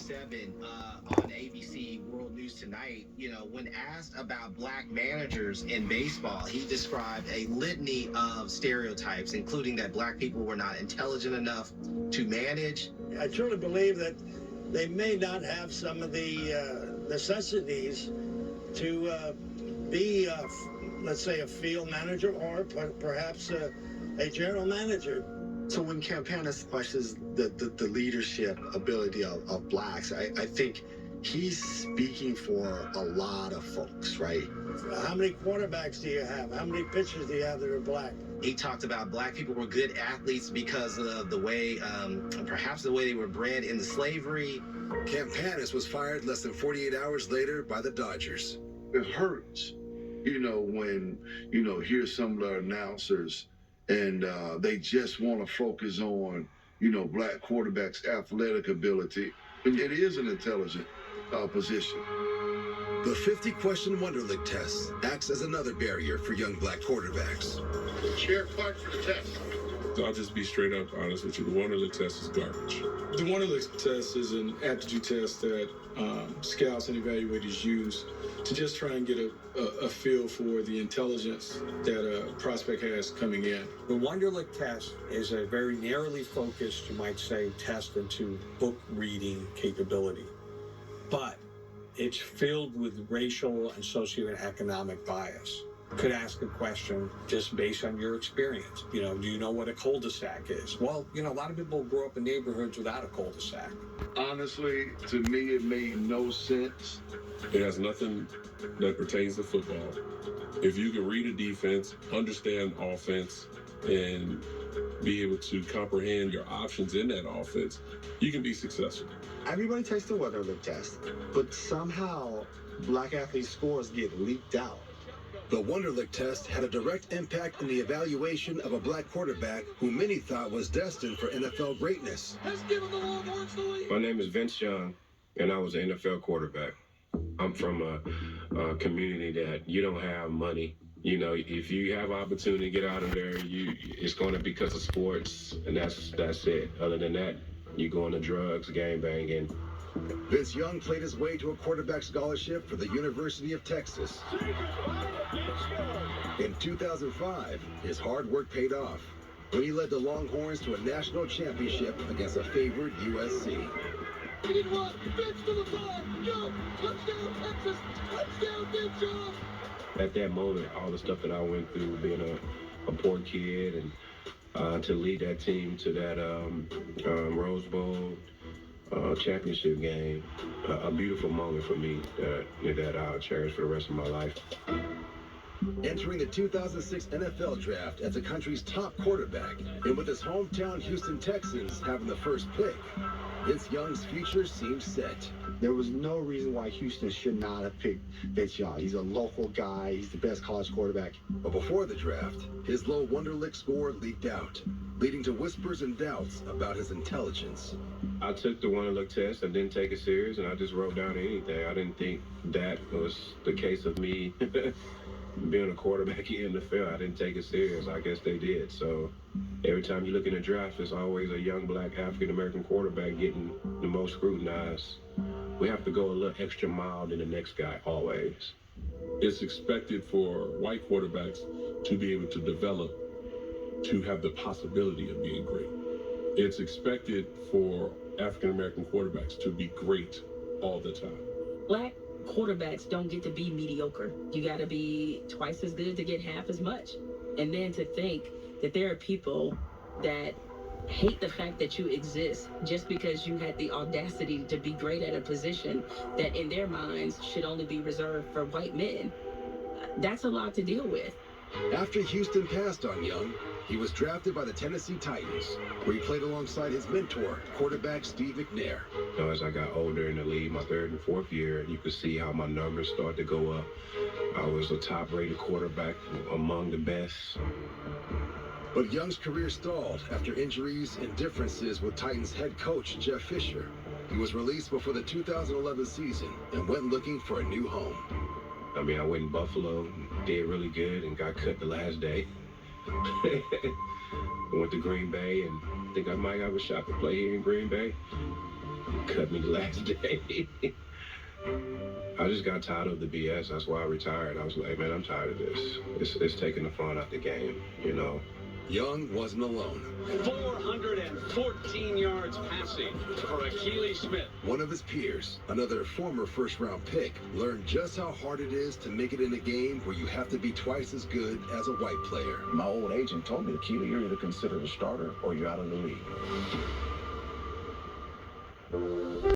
7 on ABC World News Tonight, when asked about black managers in baseball, he described a litany of stereotypes, including that black people were not intelligent enough to manage. I truly believe that they may not have some of the necessities to be, let's say, a field manager or perhaps a general manager. So when Campanis questions the leadership ability of blacks, I think he's speaking for a lot of folks, right? How many quarterbacks do you have? How many pitchers do you have that are black? He talked about black people were good athletes because of the way, perhaps the way they were bred into slavery. Campanis was fired less than 48 hours later by the Dodgers. It hurts, when, hear some of the announcers and they just want to focus on, black quarterbacks' athletic ability. And it is an intelligent position. The 50-question Wonderlic test acts as another barrier for young black quarterbacks. Chair Clark for the test. I'll just be straight up honest with you. The Wonderlic test is garbage. The Wonderlic test is an aptitude test that scouts and evaluators use to just try and get a feel for the intelligence that a prospect has coming in. The Wonderlic test is a very narrowly focused, you might say, test into book reading capability. But it's filled with racial and socioeconomic bias. Could ask a question just based on your experience. Do you know what a cul-de-sac is? Well, a lot of people grow up in neighborhoods without a cul-de-sac. Honestly, to me, it made no sense. It has nothing that pertains to football. If you can read a defense, understand offense, and be able to comprehend your options in that offense, you can be successful. Everybody takes the Wonderlic test, but somehow black athlete scores get leaked out. The Wonderlic test had a direct impact in the evaluation of a black quarterback who many thought was destined for NFL greatness. My name is Vince Young, and I was an NFL quarterback. I'm from a community that you don't have money. If you have opportunity to get out of there, it's going to be because of sports, and that's it. Other than that, you go into drugs, gang banging. Vince Young played his way to a quarterback scholarship for the University of Texas. In 2005, his hard work paid off when he led the Longhorns to a national championship against a favored USC. At that moment, all the stuff that I went through, being a poor kid, and to lead that team to that Rose Bowl championship game, a beautiful moment for me that I'll cherish for the rest of my life. Entering the 2006 NFL Draft as the country's top quarterback, and with his hometown Houston Texans having the first pick, Vince Young's future seemed set. There was no reason why Houston should not have picked Vince Young. He's a local guy. He's the best college quarterback. But before the draft, his low Wonderlic score leaked out, leading to whispers and doubts about his intelligence. I took the Wonderlic test. I didn't take it serious, and I just wrote down anything. I didn't think that was the case of me being a quarterback in the NFL. I didn't take it serious. I guess they did. So every time you look in the draft, there's always a young black African-American quarterback getting the most scrutinized. We have to go a little extra mile than the next guy, always. It's expected for white quarterbacks to be able to develop, to have the possibility of being great. It's expected for African-American quarterbacks to be great all the time. Black quarterbacks don't get to be mediocre. You got to be twice as good to get half as much. And then to think that there are people that hate the fact that you exist just because you had the audacity to be great at a position that in their minds should only be reserved for white men. That's a lot to deal with. After Houston passed on Young, he was drafted by the Tennessee Titans, where he played alongside his mentor, quarterback Steve McNair. As I got older in the league, my third and fourth year, you could see how my numbers started to go up. I was a top-rated quarterback, among the best. But Young's career stalled after injuries and differences with Titans head coach Jeff Fisher. He was released before the 2011 season and went looking for a new home. I went in Buffalo, did really good, and got cut the last day. Went to Green Bay, and think I might have a shot to play here in Green Bay. cut me last day. I just got tired of the BS. That's why I retired. I was like, man, I'm tired of this. It's taking the fun out the game, you know. Young wasn't alone. 414 yards passing for Akili Smith. One of his peers, another former first-round pick, learned just how hard it is to make it in a game where you have to be twice as good as a white player. My old agent told me, Akili, you're either considered a starter or you're out of the league.